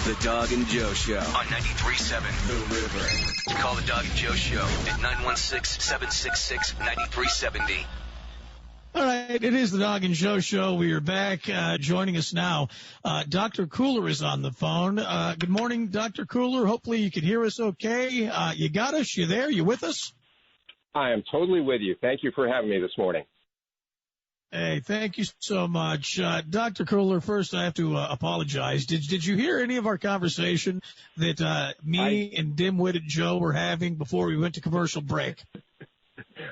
The Dog and Joe Show on 93.7 The River. Call The Dog and Joe Show at 916-766-9370. All right, it is the Dog and Joe Show. We are back. Joining us now, Dr. Kooler is on the phone. Good morning, Dr. Kooler. Hopefully you can hear us okay. You got us? You there? You with us? I am totally with you. Thank you for having me this morning. Hey, thank you so much. Dr. Kooler, first I have to apologize. Did you hear any of our conversation that me and dim-witted Joe were having before we went to commercial break?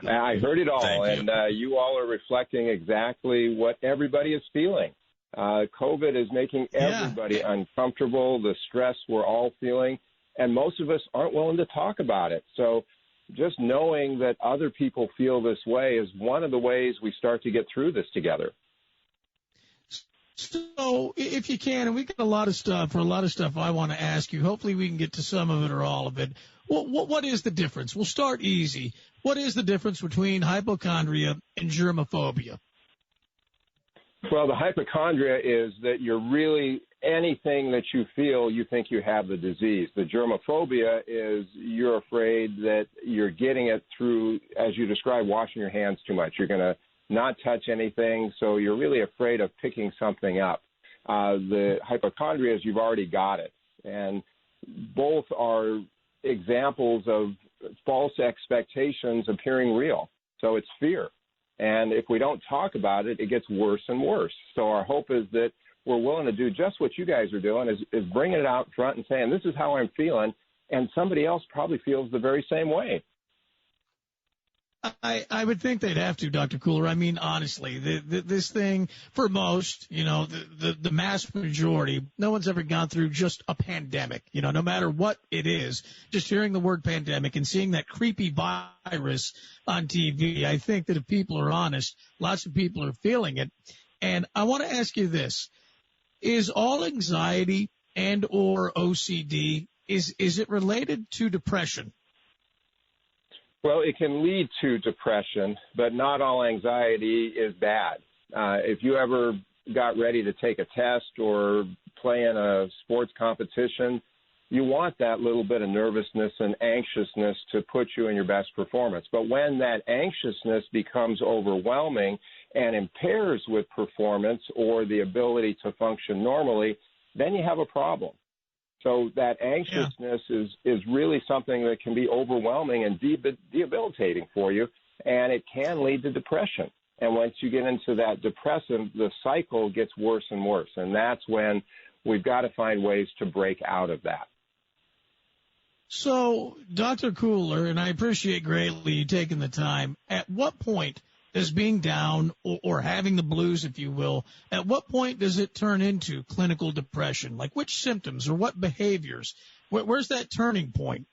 I heard it all, and you all are reflecting exactly what everybody is feeling. COVID is making everybody uncomfortable, the stress we're all feeling, and most of us aren't willing to talk about it. So just knowing that other people feel this way is one of the ways we start to get through this together. So if you can, and we got a lot of stuff I want to ask you. Hopefully we can get to some of it or all of it. What is the difference? We'll start easy. What is the difference between hypochondria and germaphobia? Well, the hypochondria is that you're really anything that you feel, you think you have the disease. The germaphobia is you're afraid that you're getting it through, as you described, washing your hands too much. You're going to not touch anything, so you're really afraid of picking something up. The hypochondria is you've already got it. And both are examples of false expectations appearing real. So it's fear. And if we don't talk about it, it gets worse and worse. So our hope is that we're willing to do just what you guys are doing, is bringing it out front and saying, this is how I'm feeling, and somebody else probably feels the very same way. I would think they'd have to, Dr. Kooler. I mean, honestly, this thing, for most, the mass majority, no one's ever gone through just a pandemic, no matter what it is. Just hearing the word pandemic and seeing that creepy virus on TV, I think that if people are honest, lots of people are feeling it. And I want to ask you this. Is all anxiety and or OCD, is it related to depression? Well, it can lead to depression, but not all anxiety is bad. If you ever got ready to take a test or play in a sports competition, you want that little bit of nervousness and anxiousness to put you in your best performance. But when that anxiousness becomes overwhelming and impairs with performance or the ability to function normally, then you have a problem. So that anxiousness is really something that can be overwhelming and debilitating for you, and it can lead to depression. And once you get into that depression, the cycle gets worse and worse, and that's when we've got to find ways to break out of that. So, Dr. Kooler, and I appreciate greatly you taking the time, at what point does being down or having the blues, if you will, at what point does it turn into clinical depression? Like which symptoms or what behaviors? Where's that turning point?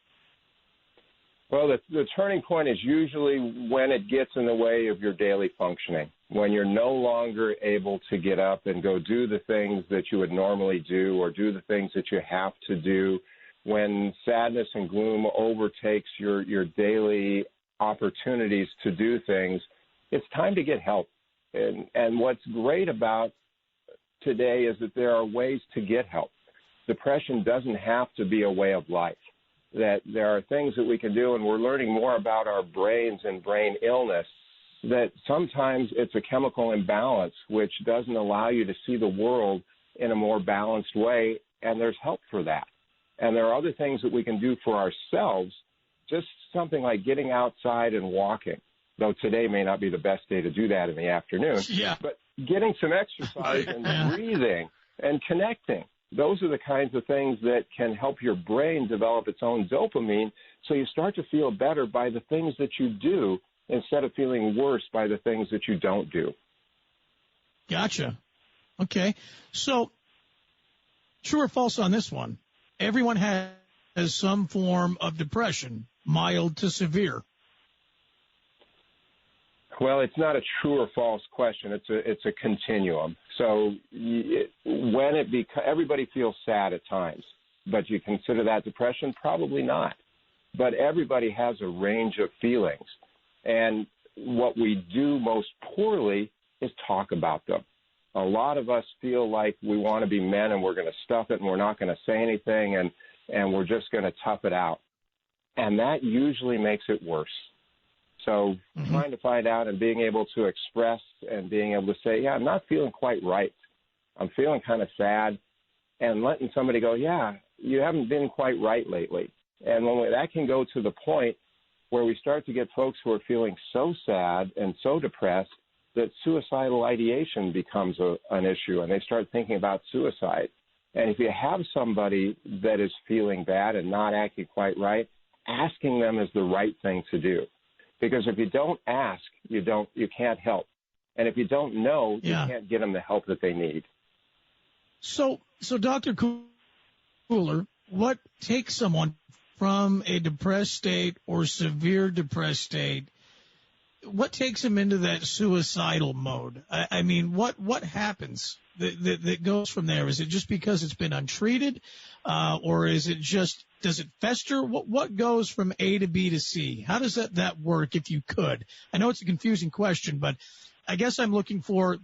Well, the turning point is usually when it gets in the way of your daily functioning, when you're no longer able to get up and go do the things that you would normally do or do the things that you have to do, when sadness and gloom overtakes your daily opportunities to do things. It's time to get help. And what's great about today is that there are ways to get help. Depression doesn't have to be a way of life, that there are things that we can do, and we're learning more about our brains and brain illness, that sometimes it's a chemical imbalance which doesn't allow you to see the world in a more balanced way, and there's help for that. And there are other things that we can do for ourselves, just something like getting outside and walking. Though today may not be the best day to do that in the afternoon. Yeah. But getting some exercise and breathing and connecting, those are the kinds of things that can help your brain develop its own dopamine so you start to feel better by the things that you do instead of feeling worse by the things that you don't do. Gotcha. Okay. So, true or false on this one? Everyone has some form of depression, mild to severe. Well, it's not a true or false question. It's a continuum. So everybody feels sad at times, but you consider that depression? Probably not. But everybody has a range of feelings. And what we do most poorly is talk about them. A lot of us feel like we want to be men and we're going to stuff it and we're not going to say anything and we're just going to tough it out. And that usually makes it worse. So trying to find out and being able to express and being able to say, yeah, I'm not feeling quite right. I'm feeling kind of sad. And letting somebody go, yeah, you haven't been quite right lately. And that can go to the point where we start to get folks who are feeling so sad and so depressed that suicidal ideation becomes an issue, and they start thinking about suicide. And if you have somebody that is feeling bad and not acting quite right, asking them is the right thing to do. Because if you don't ask, you can't help. And if you don't know, you can't get them the help that they need. So Dr. Kooler, what takes someone from a depressed state or severe depressed state, what takes them into that suicidal mode? I mean, what happens that goes from there? Is it just because it's been untreated, or is it just, does it fester? What goes from A to B to C? How does that work, if you could? I know it's a confusing question, but I guess I'm looking for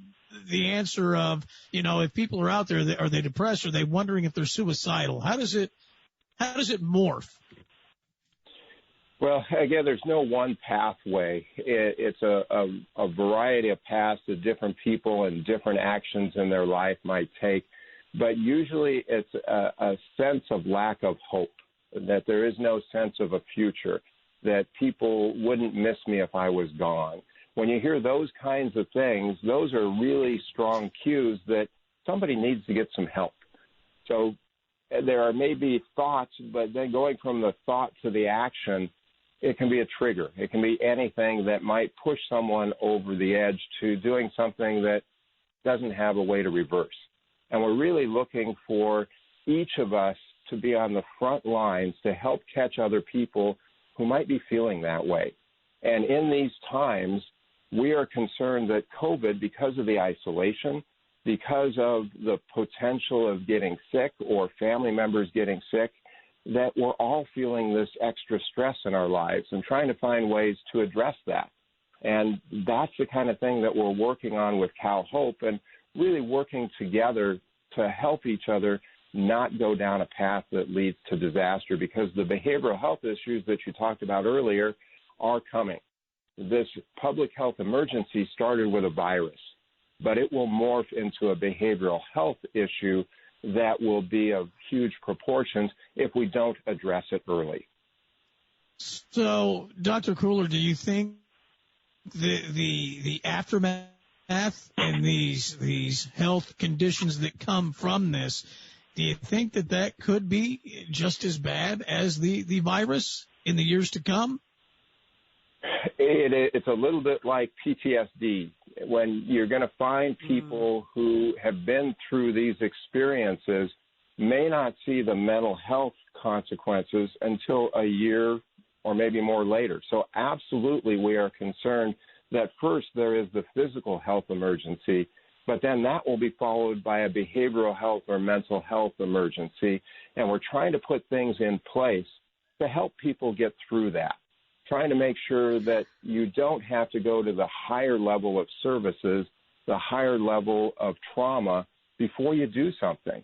the answer of, if people are out there, are they depressed? Are they wondering if they're suicidal? How does it morph? Well, again, there's no one pathway. It's a variety of paths that different people and different actions in their life might take. But usually it's a sense of lack of hope, that there is no sense of a future, that people wouldn't miss me if I was gone. When you hear those kinds of things, those are really strong cues that somebody needs to get some help. So there are maybe thoughts, but then going from the thought to the action, it can be a trigger. It can be anything that might push someone over the edge to doing something that doesn't have a way to reverse. And we're really looking for each of us to be on the front lines to help catch other people who might be feeling that way. And in these times, we are concerned that COVID, because of the isolation, because of the potential of getting sick or family members getting sick, that we're all feeling this extra stress in our lives and trying to find ways to address that. And that's the kind of thing that we're working on with CalHope, and really working together to help each other not go down a path that leads to disaster, because the behavioral health issues that you talked about earlier are coming. This public health emergency started with a virus, but it will morph into a behavioral health issue that will be of huge proportions if we don't address it early. So, Dr. Kooler, do you think the aftermath and these health conditions that come from this, do you think that could be just as bad as the virus in the years to come? It's a little bit like PTSD, when you're going to find people who have been through these experiences may not see the mental health consequences until a year or maybe more later. So absolutely, we are concerned that first there is the physical health emergency, but then that will be followed by a behavioral health or mental health emergency. And we're trying to put things in place to help people get through that, trying to make sure that you don't have to go to the higher level of services, the higher level of trauma before you do something.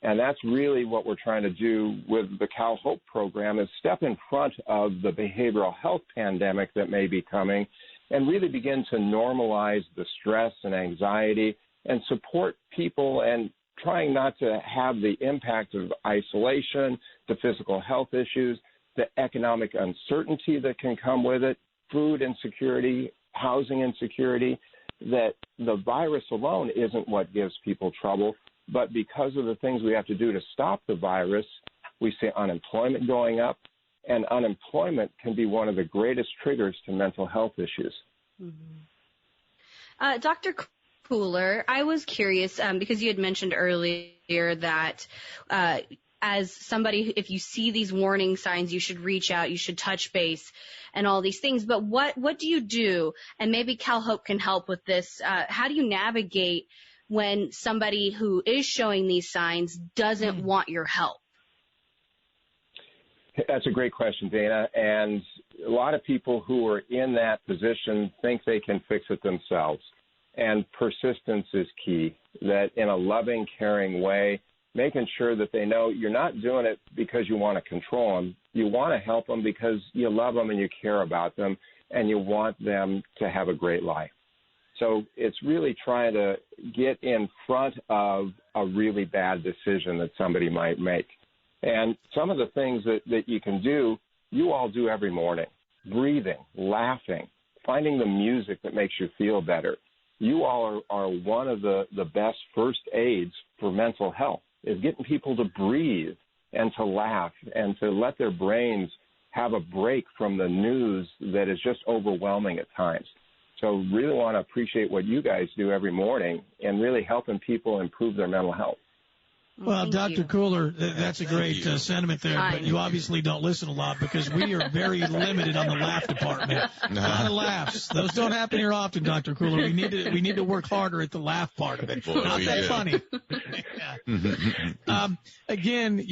And that's really what we're trying to do with the CalHope program, is step in front of the behavioral health pandemic that may be coming and really begin to normalize the stress and anxiety and support people, and trying not to have the impact of isolation, the physical health issues, the economic uncertainty that can come with it, food insecurity, housing insecurity, that the virus alone isn't what gives people trouble, but because of the things we have to do to stop the virus, we see unemployment going up, and unemployment can be one of the greatest triggers to mental health issues. Mm-hmm. Dr. Kooler, I was curious because you had mentioned earlier that as somebody, if you see these warning signs, you should reach out, you should touch base and all these things. But what do you do? And maybe CalHope can help with this. How do you navigate when somebody who is showing these signs doesn't want your help? That's a great question, Dana. And a lot of people who are in that position think they can fix it themselves. And persistence is key, that in a loving, caring way, making sure that they know you're not doing it because you want to control them. You want to help them because you love them and you care about them and you want them to have a great life. So it's really trying to get in front of a really bad decision that somebody might make. And some of the things that you can do, you all do every morning: breathing, laughing, finding the music that makes you feel better. You all are one of the best first aids for mental health, is getting people to breathe and to laugh and to let their brains have a break from the news that is just overwhelming at times. So really want to appreciate what you guys do every morning and really helping people improve their mental health. Well, Dr. Kooler, that's a great sentiment there, but you obviously don't listen a lot because we are very limited on the laugh department. A lot of laughs. Those don't happen here often, Dr. Kooler. We need to work harder at the laugh part of it. Boy, not that funny. Again,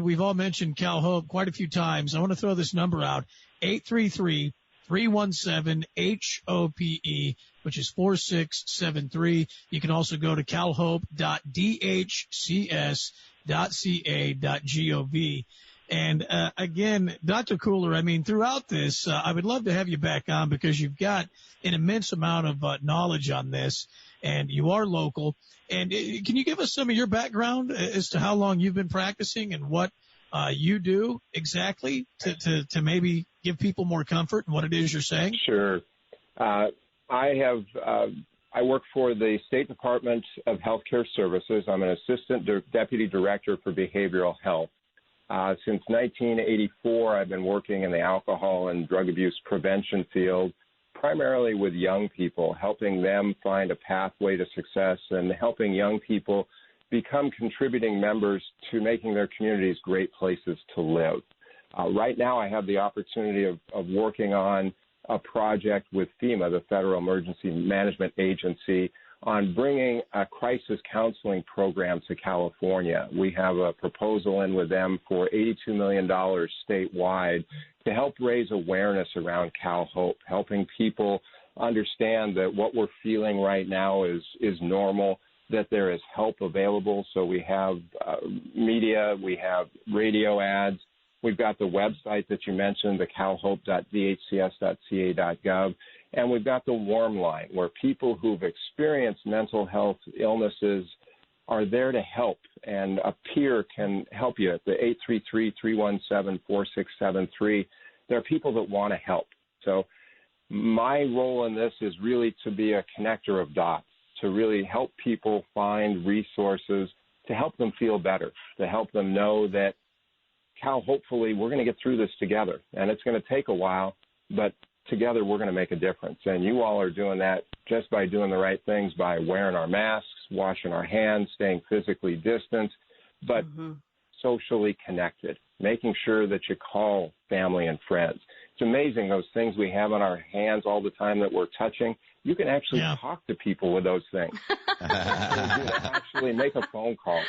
we've all mentioned CalHope quite a few times. I want to throw this number out, 833-317-HOPE, which is 4673. You can also go to CalHope.dhcs.ca.gov. And again, Dr. Kooler, I mean, throughout this, I would love to have you back on because you've got an immense amount of knowledge on this, and you are local. And can you give us some of your background as to how long you've been practicing and what you do exactly to maybe give people more comfort in what it is you're saying? Sure. I work for the State Department of Healthcare Services. I'm an assistant deputy director for behavioral health. Since 1984, I've been working in the alcohol and drug abuse prevention field, primarily with young people, helping them find a pathway to success and helping young people become contributing members to making their communities great places to live. Right now, I have the opportunity of working on a project with FEMA, the Federal Emergency Management Agency, on bringing a crisis counseling program to California. We have a proposal in with them for $82 million statewide to help raise awareness around CalHope, helping people understand that what we're feeling right now is normal, that there is help available. So we have media, we have radio ads. We've got the website that you mentioned, the CalHope.dhcs.ca.gov, and we've got the warm line where people who've experienced mental health illnesses are there to help, and a peer can help you at the 833-317-4673. There are people that want to help. So my role in this is really to be a connector of dots, to really help people find resources to help them feel better, to help them know that hopefully we're going to get through this together, and it's going to take a while, but together we're going to make a difference. And you all are doing that just by doing the right things, by wearing our masks, washing our hands, staying physically distant, but socially connected, making sure that you call family and friends. It's amazing, those things we have on our hands all the time that we're touching. You can actually talk to people with those things. Actually make a phone call.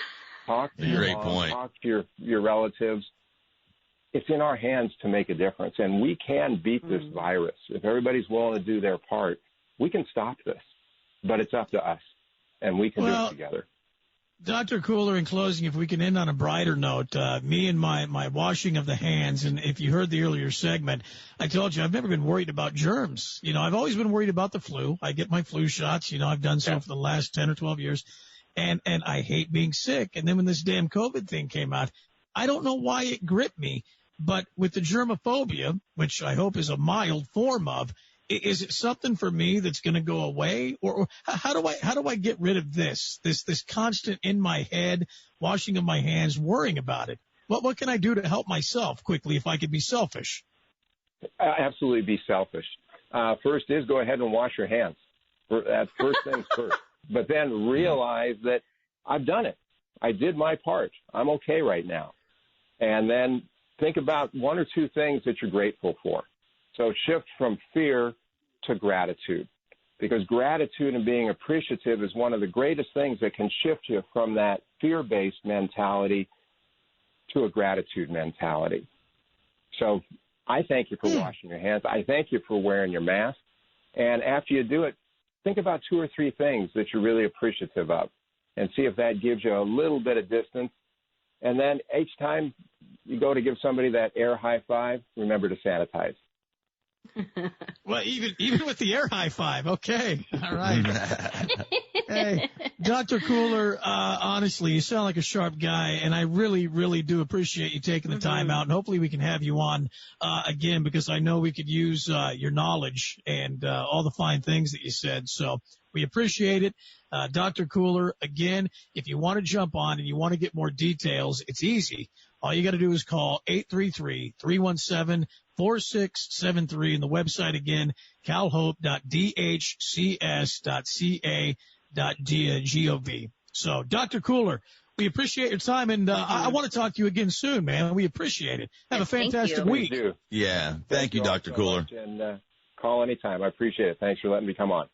Talk to your mom, talk to your relatives. It's in our hands to make a difference, and we can beat this virus. If everybody's willing to do their part, we can stop this, but it's up to us, and we can do it together. Dr. Kooler, in closing, if we can end on a brighter note, me and my washing of the hands, and if you heard the earlier segment, I told you I've never been worried about germs. You know, I've always been worried about the flu. I get my flu shots. You know, I've done so for the last 10 or 12 years. And I hate being sick. And then when this damn COVID thing came out, I don't know why it gripped me, but with the germaphobia, which I hope is a mild form of, is it something for me that's going to go away, or how do I get rid of this constant in my head, washing of my hands, worrying about it? What can I do to help myself quickly if I could be selfish? Absolutely be selfish. First is go ahead and wash your hands. That's first things first. But then realize that I've done it. I did my part. I'm okay right now. And then think about one or two things that you're grateful for. So shift from fear to gratitude, because gratitude and being appreciative is one of the greatest things that can shift you from that fear-based mentality to a gratitude mentality. So I thank you for washing your hands. I thank you for wearing your mask. And after you do it, think about 2 or 3 things that you're really appreciative of and see if that gives you a little bit of distance. And then each time you go to give somebody that air high five, remember to sanitize. Well, even with the air high five. Okay. All right. Hey, Dr. Kooler, honestly, you sound like a sharp guy, and I really, really do appreciate you taking the time out. And hopefully we can have you on again, because I know we could use your knowledge and all the fine things that you said. So we appreciate it. Dr. Kooler, again, if you want to jump on and you want to get more details, it's easy. All you got to do is call 833-317-4673, and the website again, CalHope.dhcs.ca.gov. So, Dr. Kooler, we appreciate your time, and I want to talk to you again soon, man. We appreciate it. Have a fantastic week. Yeah, thank you, Dr. Kooler. And call anytime. I appreciate it. Thanks for letting me come on.